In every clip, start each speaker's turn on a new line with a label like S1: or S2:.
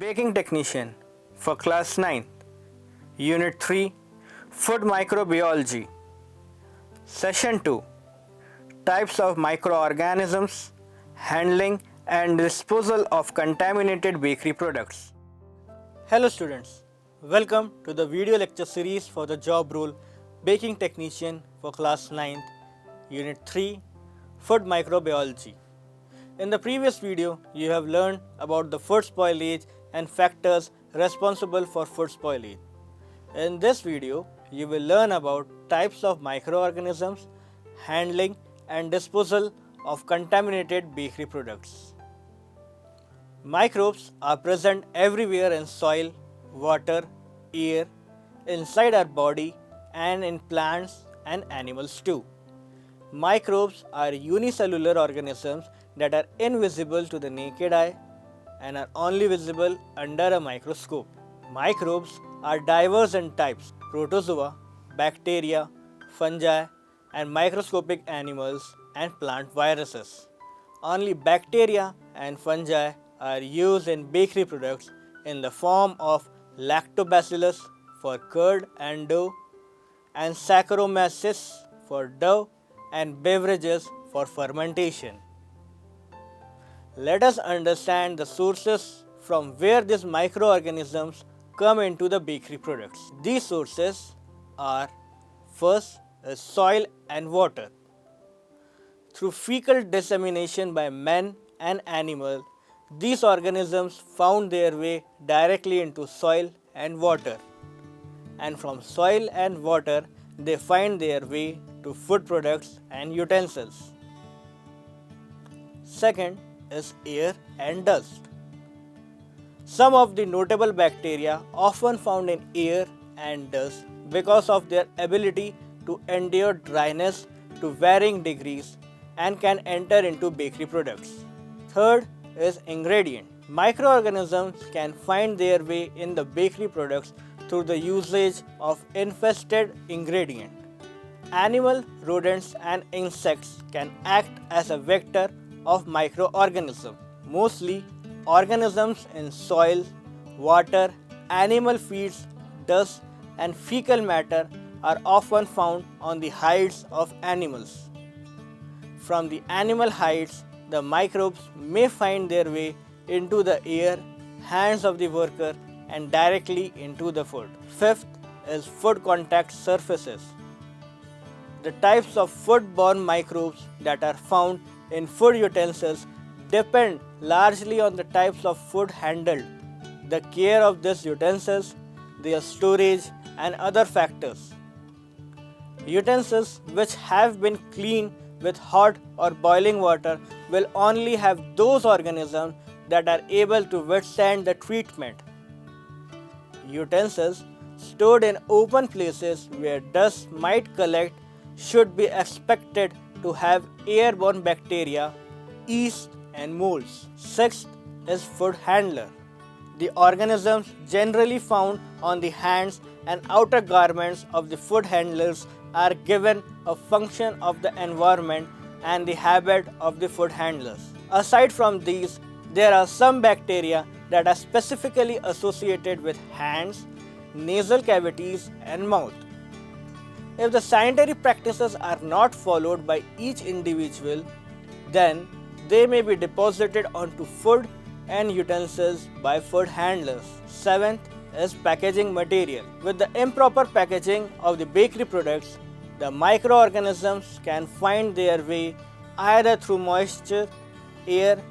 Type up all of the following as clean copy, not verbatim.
S1: Baking Technician for Class 9th, Unit 3, Food Microbiology. Session 2, Types of Microorganisms, Handling and Disposal of Contaminated Bakery Products. Hello students, welcome to the video lecture series for the job role Baking Technician for Class 9th, Unit 3, Food Microbiology. In the previous video, you have learned about the food spoilage and factors responsible for food spoilage. In this video, you will learn about types of microorganisms, handling and disposal of contaminated bakery products. Microbes are present everywhere in soil, water, air, inside our body and in plants and animals too. Microbes are unicellular organisms that are invisible to the naked eye and are only visible under a microscope. Microbes are diverse in types: protozoa, bacteria, fungi, and microscopic animals and plant viruses. Only bacteria and fungi are used in bakery products in the form of lactobacillus for curd and dough, and Saccharomyces for dough and beverages for fermentation. Let us understand the sources from where these microorganisms come into the bakery products. These sources are: first is soil and water. Through fecal dissemination by men and animals, these organisms found their way directly into soil and water. And from soil and water, they find their way to food products and utensils. Second is air and dust. Some of the notable bacteria often found in air and dust because of their ability to endure dryness to varying degrees and can enter into bakery products. Third is ingredient. Microorganisms can find their way in the bakery products through the usage of infested ingredient. Animal, rodents and insects can act as a vector of microorganisms. Mostly, organisms in soil, water, animal feeds, dust and fecal matter are often found on the hides of animals. From the animal hides, the microbes may find their way into the air, hands of the worker and directly into the food. Fifth is food contact surfaces. The types of food-borne microbes that are found in food utensils depend largely on the types of food handled, the care of these utensils, their storage and other factors. Utensils which have been cleaned with hot or boiling water will only have those organisms that are able to withstand the treatment. Utensils stored in open places where dust might collect should be expected to have airborne bacteria, yeast and molds. Sixth is food handler. The organisms generally found on the hands and outer garments of the food handlers are given a function of the environment and the habit of the food handlers. Aside from these, there are some bacteria that are specifically associated with hands, nasal cavities and mouth. If the sanitary practices are not followed by each individual, then they may be deposited onto food and utensils by food handlers. Seventh is packaging material. With the improper packaging of the bakery products, the microorganisms can find their way either through moisture, air,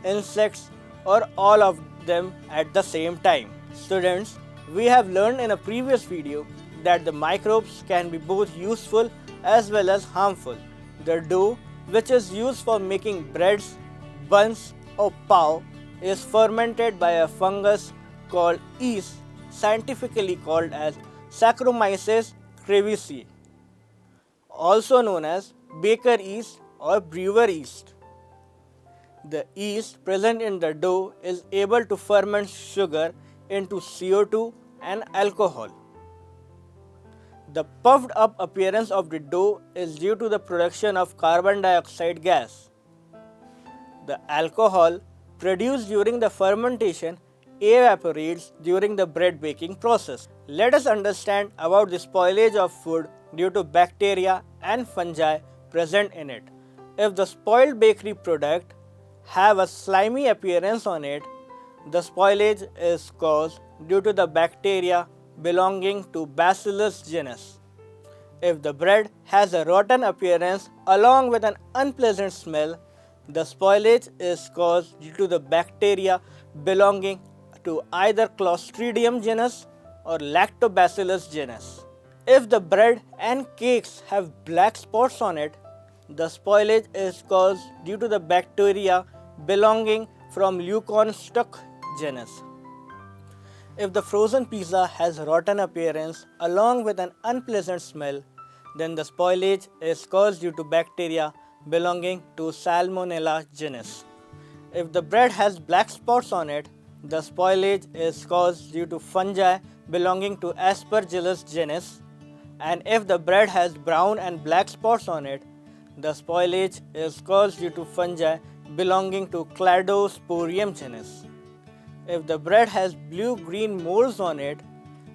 S1: insects or all of them at the same time. Students, we have learned in a previous video that the microbes can be both useful as well as harmful. The dough, which is used for making breads, buns or pav, is fermented by a fungus called yeast, scientifically called as Saccharomyces cerevisiae, also known as baker yeast or brewer yeast. The yeast present in the dough is able to ferment sugar into CO2 and alcohol. The puffed up appearance of the dough is due to the production of carbon dioxide gas. The alcohol produced during the fermentation evaporates during the bread baking process. Let us understand about the spoilage of food due to bacteria and fungi present in it. If the spoiled bakery product have a slimy appearance on it, the spoilage is caused due to the bacteria belonging to Bacillus genus. If the bread has a rotten appearance along with an unpleasant smell, the spoilage is caused due to the bacteria belonging to either Clostridium genus or Lactobacillus genus. If the bread and cakes have black spots on it, the spoilage is caused due to the bacteria belonging from Leuconstock genus. If the frozen pizza has rotten appearance along with an unpleasant smell, then the spoilage is caused due to bacteria belonging to Salmonella genus. If the bread has black spots on it, the spoilage is caused due to fungi belonging to Aspergillus genus. And if the bread has brown and black spots on it, the spoilage is caused due to fungi belonging to Cladosporium genus. If the bread has blue-green molds on it,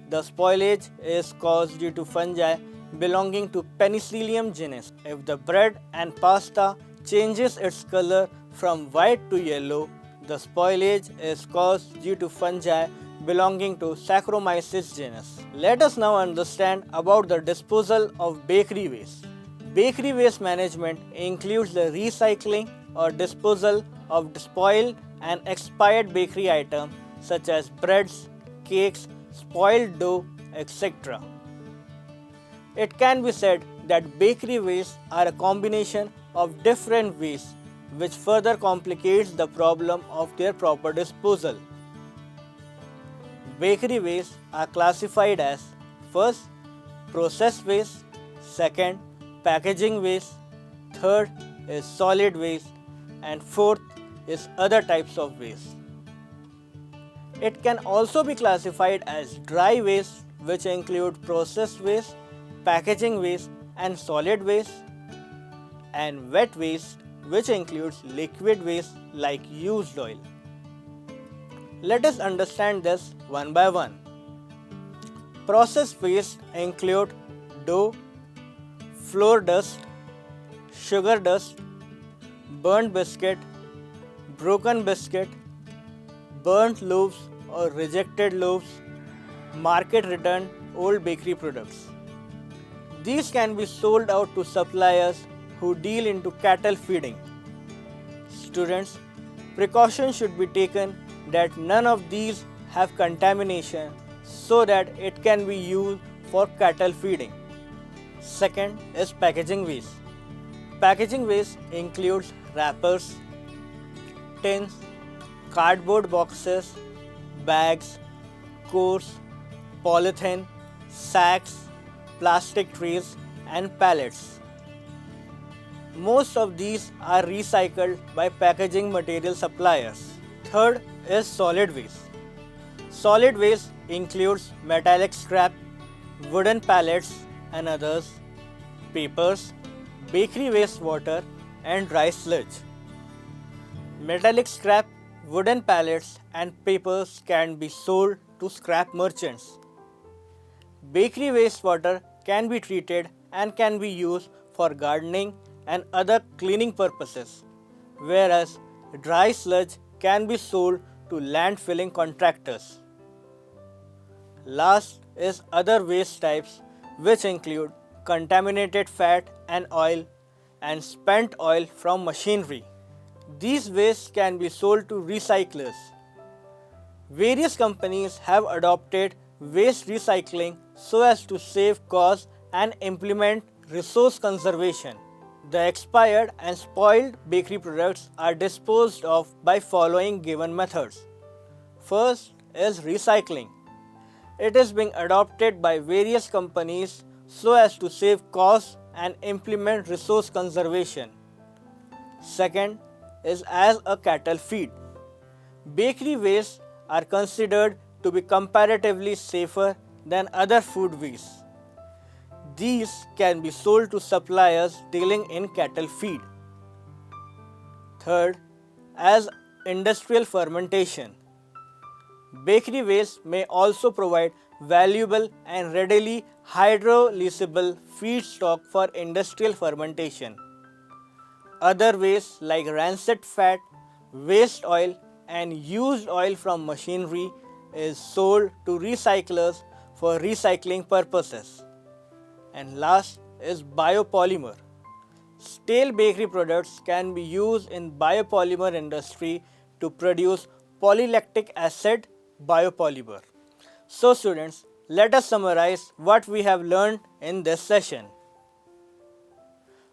S1: the spoilage is caused due to fungi belonging to Penicillium genus. If the bread and pasta changes its color from white to yellow, the spoilage is caused due to fungi belonging to Saccharomyces genus. Let us now understand about the disposal of bakery waste. Bakery waste management includes the recycling or disposal of spoiled and expired bakery items such as breads, cakes, spoiled dough, etc. It can be said that bakery wastes are a combination of different wastes which further complicates the problem of their proper disposal. Bakery wastes are classified as first, process waste, second, packaging waste, third is solid waste, and fourth is other types of waste. It can also be classified as dry waste, which include process waste, packaging waste and solid waste, and wet waste, which includes liquid waste like used oil. Let us understand this one by one. Process waste include dough, flour dust, sugar dust, burnt biscuit, broken biscuit, burnt loaves or rejected loaves, market returned old bakery products. These can be sold out to suppliers who deal into cattle feeding. Students, precaution should be taken that none of these have contamination so that it can be used for cattle feeding. Second is packaging waste. Packaging waste includes wrappers, tins, cardboard boxes, bags, cores, polythene, sacks, plastic trays and pallets. Most of these are recycled by packaging material suppliers. Third is solid waste. Solid waste includes metallic scrap, wooden pallets and others, papers, bakery wastewater and dry sludge. Metallic scrap, wooden pallets and papers can be sold to scrap merchants. Bakery wastewater can be treated and can be used for gardening and other cleaning purposes, whereas dry sludge can be sold to landfilling contractors. Last is other waste types, which include contaminated fat and oil and spent oil from machinery. These wastes can be sold to recyclers. Various companies have adopted waste recycling so as to save costs and implement resource conservation. The expired and spoiled bakery products are disposed of by following given methods. First is recycling. It is being adopted by various companies so as to save costs and implement resource conservation. Second is as a cattle feed. Bakery wastes are considered to be comparatively safer than other food waste. These can be sold to suppliers dealing in cattle feed. Third, as industrial fermentation. Bakery waste may also provide valuable and readily hydrolyzable feedstock for industrial fermentation. Other wastes like rancid fat, waste oil, and used oil from machinery is sold to recyclers for recycling purposes. And last is biopolymer. Stale bakery products can be used in biopolymer industry to produce polylactic acid biopolymer. So students, let us summarize what we have learned in this session.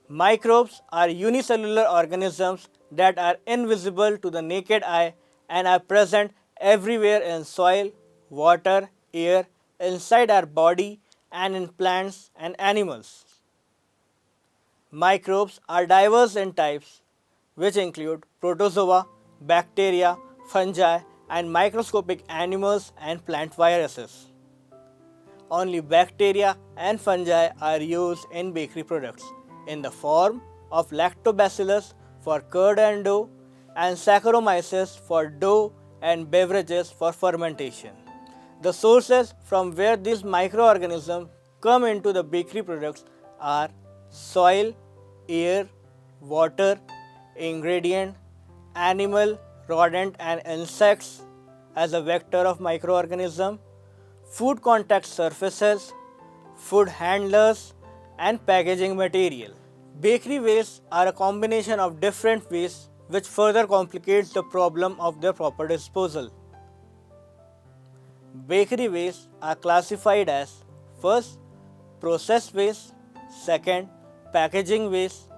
S1: Microbes are unicellular organisms that are invisible to the naked eye and are present everywhere in soil, water, air, inside our body, and in plants and animals. Microbes are diverse in types, which include protozoa, bacteria, fungi, and microscopic animals and plant viruses. Only bacteria and fungi are used in bakery products in the form of lactobacillus for curd and dough and Saccharomyces for dough and beverages for fermentation. The sources from where these microorganisms come into the bakery products are soil, air, water, ingredient, animal, rodent and insects as a vector of microorganism, food contact surfaces, food handlers and packaging material. Bakery wastes are a combination of different wastes which further complicates the problem of their proper disposal. Bakery wastes are classified as first, process waste, second, packaging waste,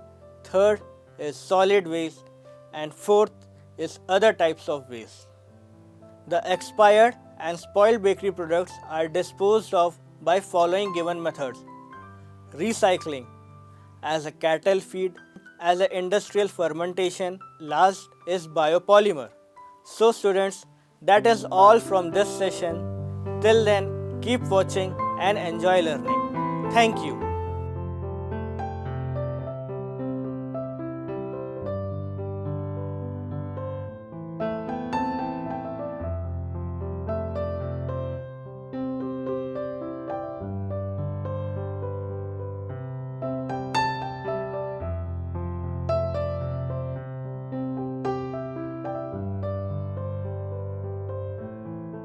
S1: third is solid waste, and fourth is other types of waste. The expired and spoiled bakery products are disposed of by following given methods. Recycling as a cattle feed, as an industrial fermentation, last is biopolymer. So students, that is all from this session. Till then, keep watching and enjoy learning. Thank you.